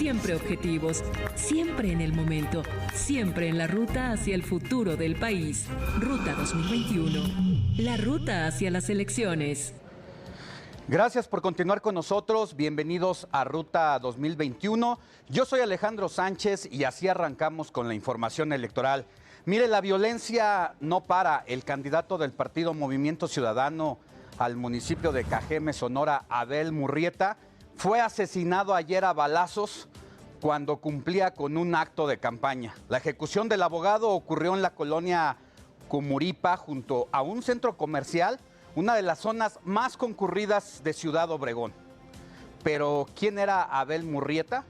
siempre objetivos, siempre en el momento, siempre en la ruta hacia el futuro del país. Ruta 2021, la ruta hacia las elecciones. Gracias por continuar con nosotros. Bienvenidos a Ruta 2021. Yo soy Alejandro Sánchez y así arrancamos con la información electoral. Mire, la violencia no para. El candidato del partido Movimiento Ciudadano al municipio de Cajeme, Sonora, Abel Murrieta, fue asesinado ayer a balazos cuando cumplía con un acto de campaña. La ejecución del abogado ocurrió en la colonia Cumuripa, junto a un centro comercial, una de las zonas más concurridas de Ciudad Obregón. Pero, ¿quién era Abel Murrieta?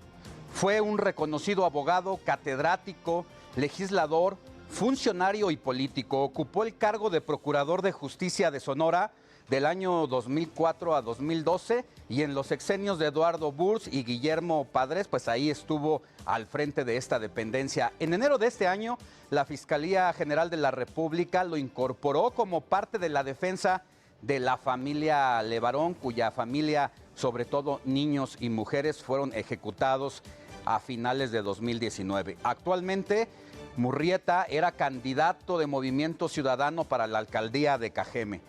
Fue un reconocido abogado, catedrático, legislador, funcionario y político. Ocupó el cargo de Procurador de Justicia de Sonora del año 2004 a 2012 y en los sexenios de Eduardo Burs y Guillermo Padres, pues ahí estuvo al frente de esta dependencia. En enero de este año, la Fiscalía General de la República lo incorporó como parte de la defensa de la familia Levarón, cuya familia, sobre todo niños y mujeres, fueron ejecutados a finales de 2019. Actualmente, Murrieta era candidato de Movimiento Ciudadano para la alcaldía de Cajeme.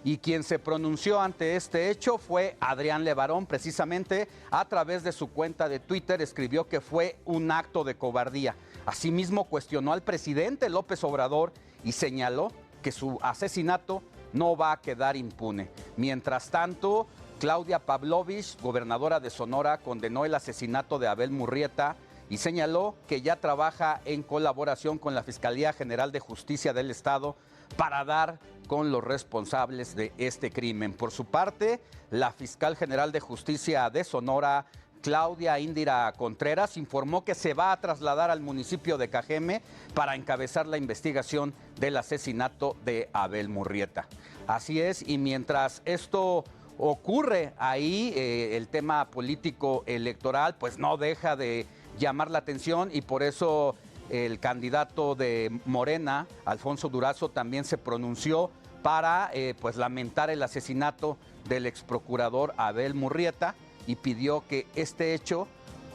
Y quien se pronunció ante este hecho fue Adrián Levarón. Precisamente a través de su cuenta de Twitter escribió que fue un acto de cobardía. Asimismo, cuestionó al presidente López Obrador y señaló que su asesinato no va a quedar impune. Mientras tanto, Claudia Pavlovich, gobernadora de Sonora, condenó el asesinato de Abel Murrieta y señaló que ya trabaja en colaboración con la Fiscalía General de Justicia del Estado para dar con los responsables de este crimen. Por su parte, la fiscal general de Justicia de Sonora, Claudia Indira Contreras, informó que se va a trasladar al municipio de Cajeme para encabezar la investigación del asesinato de Abel Murrieta. Así es, y mientras esto ocurre ahí, el tema político electoral pues no deja de llamar la atención y por eso el candidato de Morena, Alfonso Durazo, también se pronunció para pues lamentar el asesinato del exprocurador Abel Murrieta y pidió que este hecho,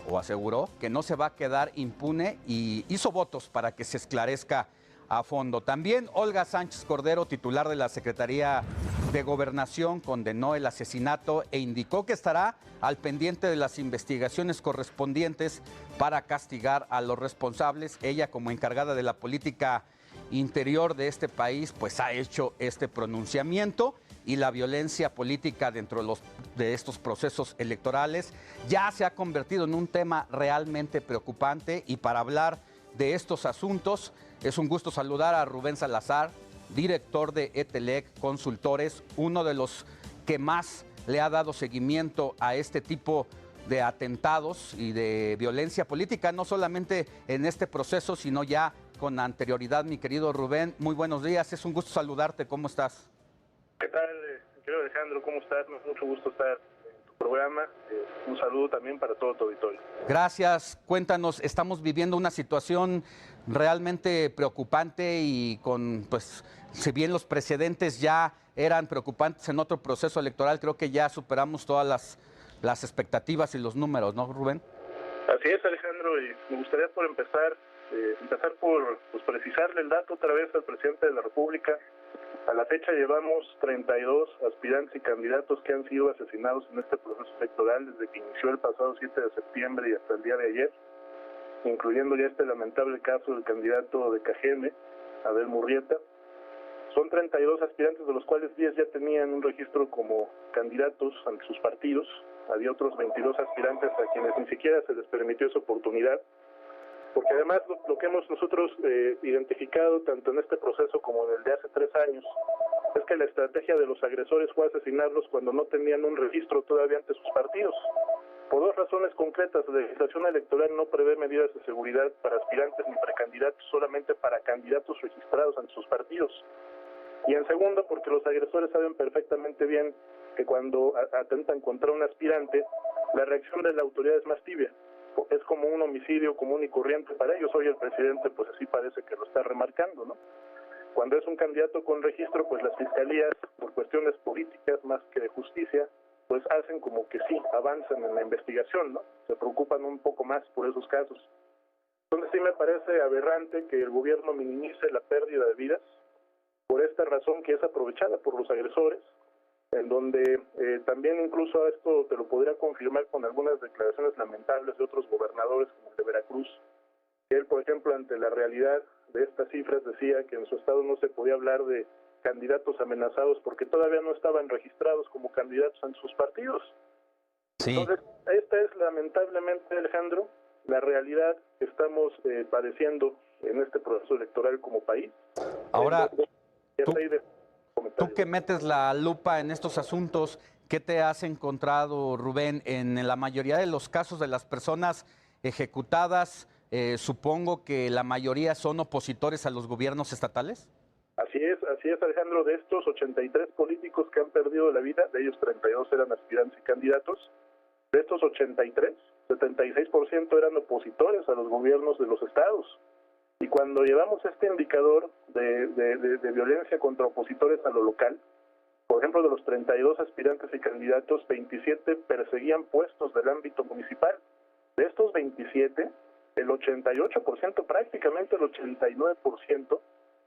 o aseguró, que no se va a quedar impune y hizo votos para que se esclarezca a fondo. También Olga Sánchez Cordero, titular de la Secretaría de Gobernación, condenó el asesinato e indicó que estará al pendiente de las investigaciones correspondientes para castigar a los responsables. Ella, como encargada de la política interior de este país, pues ha hecho este pronunciamiento y la violencia política dentro de estos procesos electorales ya se ha convertido en un tema realmente preocupante. Y para hablar de estos asuntos, es un gusto saludar a Rubén Salazar, director de ETELEC Consultores, uno de los que más le ha dado seguimiento a este tipo de atentados y de violencia política, no solamente en este proceso, sino ya con anterioridad. Mi querido Rubén, muy buenos días, es un gusto saludarte, ¿cómo estás? ¿Qué tal, querido Alejandro? ¿Cómo estás? Mucho gusto estar en tu programa. Un saludo también para todo tu auditorio. Gracias. Cuéntanos, estamos viviendo una situación realmente preocupante y con, pues, si bien los precedentes ya eran preocupantes en otro proceso electoral, creo que ya superamos todas las expectativas y los números, ¿no, Rubén? Así es, Alejandro, y me gustaría empezar por precisarle el dato otra vez al presidente de la República. A la fecha llevamos 32 aspirantes y candidatos que han sido asesinados en este proceso electoral desde que inició el pasado 7 de septiembre y hasta el día de ayer, incluyendo ya este lamentable caso del candidato de Cajeme, Abel Murrieta. Son 32 aspirantes, de los cuales 10 ya tenían un registro como candidatos ante sus partidos. Había otros 22 aspirantes a quienes ni siquiera se les permitió esa oportunidad, porque además lo que hemos nosotros identificado tanto en este proceso como en el de hace 3 años es que la estrategia de los agresores fue asesinarlos cuando no tenían un registro todavía ante sus partidos. Por 2 razones concretas: la legislación electoral no prevé medidas de seguridad para aspirantes ni precandidatos, solamente para candidatos registrados ante sus partidos. Y en segundo, porque los agresores saben perfectamente bien que cuando atentan contra un aspirante, la reacción de la autoridad es más tibia. Es como un homicidio común y corriente para ellos. Hoy el presidente pues así parece que lo está remarcando, ¿no? Cuando es un candidato con registro, pues las fiscalías, por cuestiones políticas más que de justicia, pues hacen como que sí, avanzan en la investigación, ¿no? Se preocupan un poco más por esos casos. Entonces sí me parece aberrante que el gobierno minimice la pérdida de vidas por esta razón que es aprovechada por los agresores, en donde también incluso esto te lo podría confirmar con algunas declaraciones lamentables de otros gobernadores como el de Veracruz, que él, por ejemplo, ante la realidad de estas cifras decía que en su estado no se podía hablar de candidatos amenazados porque todavía no estaban registrados como candidatos en sus partidos. Sí. Entonces, esta es lamentablemente, Alejandro, la realidad que estamos padeciendo en este proceso electoral como país. Ahora, tú que metes la lupa en estos asuntos, ¿qué te has encontrado, Rubén, en la mayoría de los casos de las personas ejecutadas? Supongo que la mayoría son opositores a los gobiernos estatales. Así es, Alejandro. De estos 83 políticos que han perdido la vida, de ellos 32 eran aspirantes y candidatos. De estos 83, 76% eran opositores a los gobiernos de los estados. Y cuando llevamos este indicador de violencia contra opositores a lo local, por ejemplo, de los 32 aspirantes y candidatos, 27 perseguían puestos del ámbito municipal. De estos 27, el 88%, prácticamente el 89%,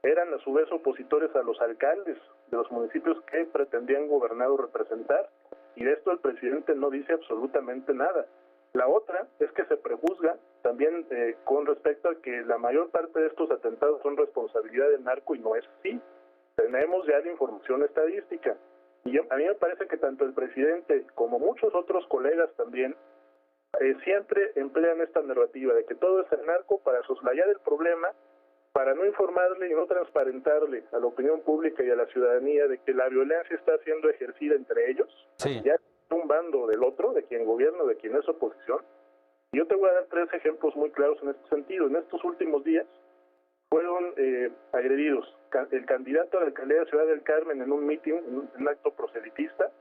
eran a su vez opositores a los alcaldes de los municipios que pretendían gobernar o representar. Y de esto el presidente no dice absolutamente nada. La otra es que se prejuzga también con respecto a que la mayor parte de estos atentados son responsabilidad del narco y no es así. Tenemos ya la información estadística. Y a mí me parece que tanto el presidente como muchos otros colegas también siempre emplean esta narrativa de que todo es el narco para soslayar el problema, para no informarle y no transparentarle a la opinión pública y a la ciudadanía de que la violencia está siendo ejercida entre ellos, sí, ya un bando o del otro, de quien gobierna o de quien es oposición. Y yo te voy a dar 3 ejemplos muy claros en este sentido. En estos últimos días fueron agredidos el candidato a la alcaldía de Ciudad del Carmen en un mitin, en un acto proselitista.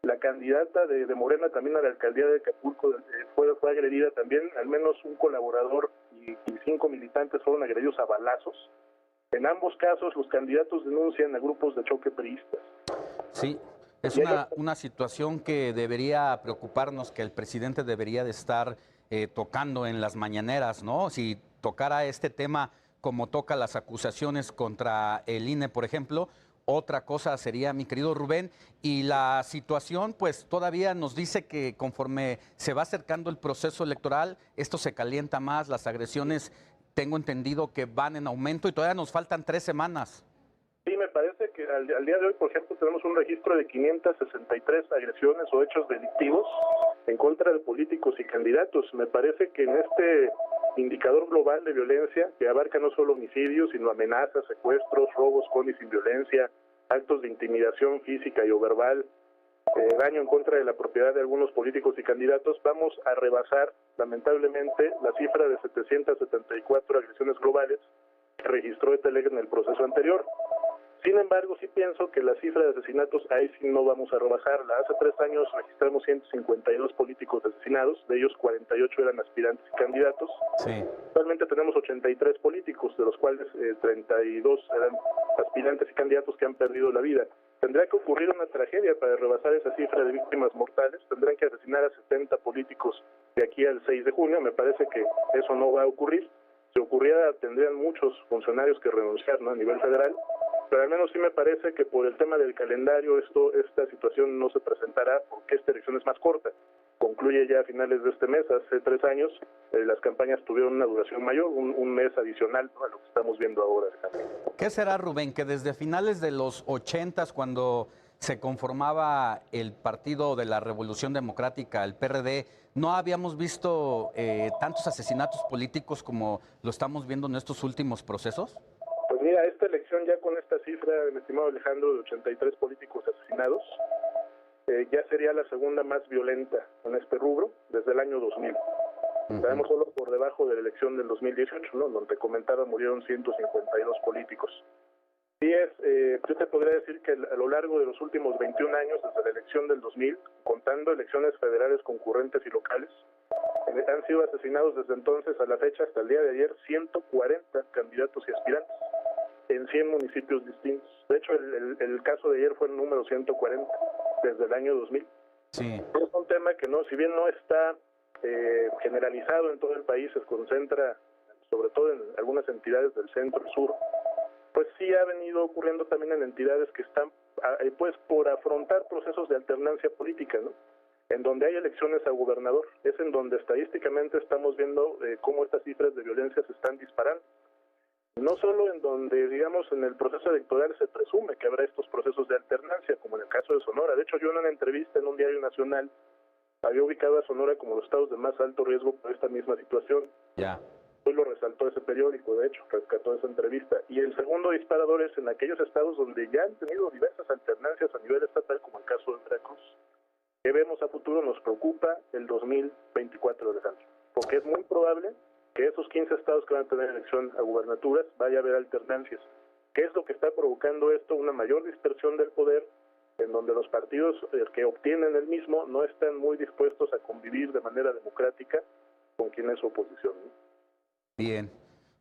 La candidata de Morena también a la alcaldía de Acapulco fue agredida también. Al menos un colaborador y 5 militantes fueron agredidos a balazos. En ambos casos los candidatos denuncian a grupos de choque priistas. Sí, es una situación que debería preocuparnos, que el presidente debería de estar tocando en las mañaneras, ¿no? Si tocara este tema como toca las acusaciones contra el INE, por ejemplo, otra cosa sería, mi querido Rubén, y la situación pues todavía nos dice que conforme se va acercando el proceso electoral, esto se calienta más, las agresiones tengo entendido que van en aumento y todavía nos faltan 3 semanas. Sí, me parece que al día de hoy, por ejemplo, tenemos un registro de 563 agresiones o hechos delictivos en contra de políticos y candidatos. Me parece que en este indicador global de violencia, que abarca no solo homicidios, sino amenazas, secuestros, robos con y sin violencia, actos de intimidación física y o verbal, daño en contra de la propiedad de algunos políticos y candidatos, vamos a rebasar, lamentablemente, la cifra de 774 agresiones globales que registró ETELEC en el proceso anterior. Sin embargo, sí pienso que la cifra de asesinatos ahí sí no vamos a rebajarla. Hace 3 años registramos 152 políticos asesinados, de ellos 48 eran aspirantes y candidatos. Sí. Actualmente tenemos 83 políticos, de los cuales 32 eran aspirantes y candidatos que han perdido la vida. Tendría que ocurrir una tragedia para rebasar esa cifra de víctimas mortales. Tendrán que asesinar a 70 políticos de aquí al 6 de junio. Me parece que eso no va a ocurrir. Si ocurriera, tendrían muchos funcionarios que renunciar, ¿no?, a nivel federal. Pero al menos sí me parece que por el tema del calendario esta situación no se presentará porque esta elección es más corta. Concluye ya a finales de este mes. Hace 3 años las campañas tuvieron una duración mayor, un mes adicional, ¿no?, a lo que estamos viendo ahora. ¿Qué será, Rubén, que desde finales de los 80s, cuando se conformaba el Partido de la Revolución Democrática, el PRD, no habíamos visto tantos asesinatos políticos como lo estamos viendo en estos últimos procesos? Pues mira, esta elección ya con esta cifra, mi estimado Alejandro, de 83 políticos asesinados, ya sería la segunda más violenta en este rubro desde el año 2000. Estaremos solo por debajo de la elección del 2018, ¿no?, donde comentaba murieron 152 políticos. Sí yo te podría decir que a lo largo de los últimos 21 años, desde la elección del 2000, contando elecciones federales concurrentes y locales, han sido asesinados desde entonces a la fecha, hasta el día de ayer, 140 candidatos y aspirantes en 100 municipios distintos. De hecho, el caso de ayer fue el número 140 desde el año 2000. Sí. Es un tema que no, si bien no está generalizado en todo el país, se concentra sobre todo en algunas entidades del centro y sur, pues sí ha venido ocurriendo también en entidades que están pues por afrontar procesos de alternancia política, ¿no? En donde hay elecciones a gobernador, es en donde estadísticamente estamos viendo cómo estas cifras de violencia se están disparando. No solo en donde, digamos, en el proceso electoral se presume que habrá estos procesos de alternancia, como en el caso de Sonora. De hecho, yo en una entrevista en un diario nacional había ubicado a Sonora como los estados de más alto riesgo por esta misma situación. Ya. Hoy lo resaltó ese periódico, de hecho, rescató esa entrevista. Y el segundo disparador es en aquellos estados donde ya han tenido diversas alternancias a nivel estatal, como el caso de Veracruz. ¿Qué vemos a futuro? Nos preocupa el 2024, Alejandro, porque es muy probable que esos 15 estados que van a tener elección a gubernaturas vaya a haber alternancias. ¿Qué es lo que está provocando esto? Una mayor dispersión del poder, en donde los partidos que obtienen el mismo no están muy dispuestos a convivir de manera democrática con quien es su oposición, ¿no? Bien.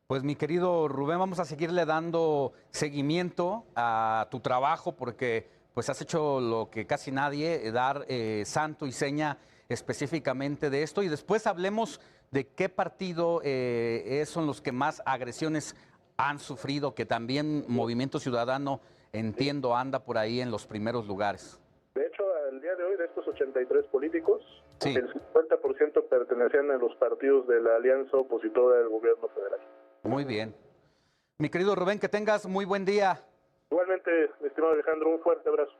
Pues mi querido Rubén, vamos a seguirle dando seguimiento a tu trabajo porque pues has hecho lo que casi nadie, dar santo y seña específicamente de esto, y después hablemos de qué partido son los que más agresiones han sufrido, que también Movimiento Ciudadano, entiendo, anda por ahí en los primeros lugares. De hecho, al día de hoy, de estos 83 políticos, sí, el 50% pertenecían a los partidos de la alianza opositora del gobierno federal. Muy bien. Mi querido Rubén, que tengas muy buen día. Igualmente, mi estimado Alejandro, un fuerte abrazo.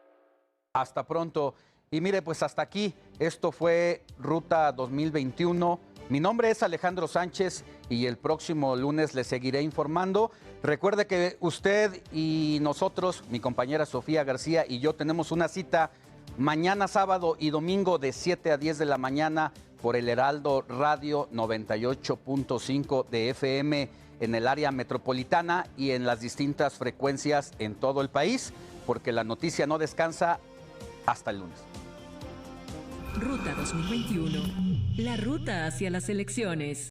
Hasta pronto. Y mire, pues hasta aquí, esto fue Ruta 2021. Mi nombre es Alejandro Sánchez y el próximo lunes le seguiré informando. Recuerde que usted y nosotros, mi compañera Sofía García y yo, tenemos una cita mañana sábado y domingo de 7 a 10 de la mañana por el Heraldo Radio 98.5 de FM en el área metropolitana y en las distintas frecuencias en todo el país, porque la noticia no descansa hasta el lunes. Ruta 2021. La ruta hacia las elecciones.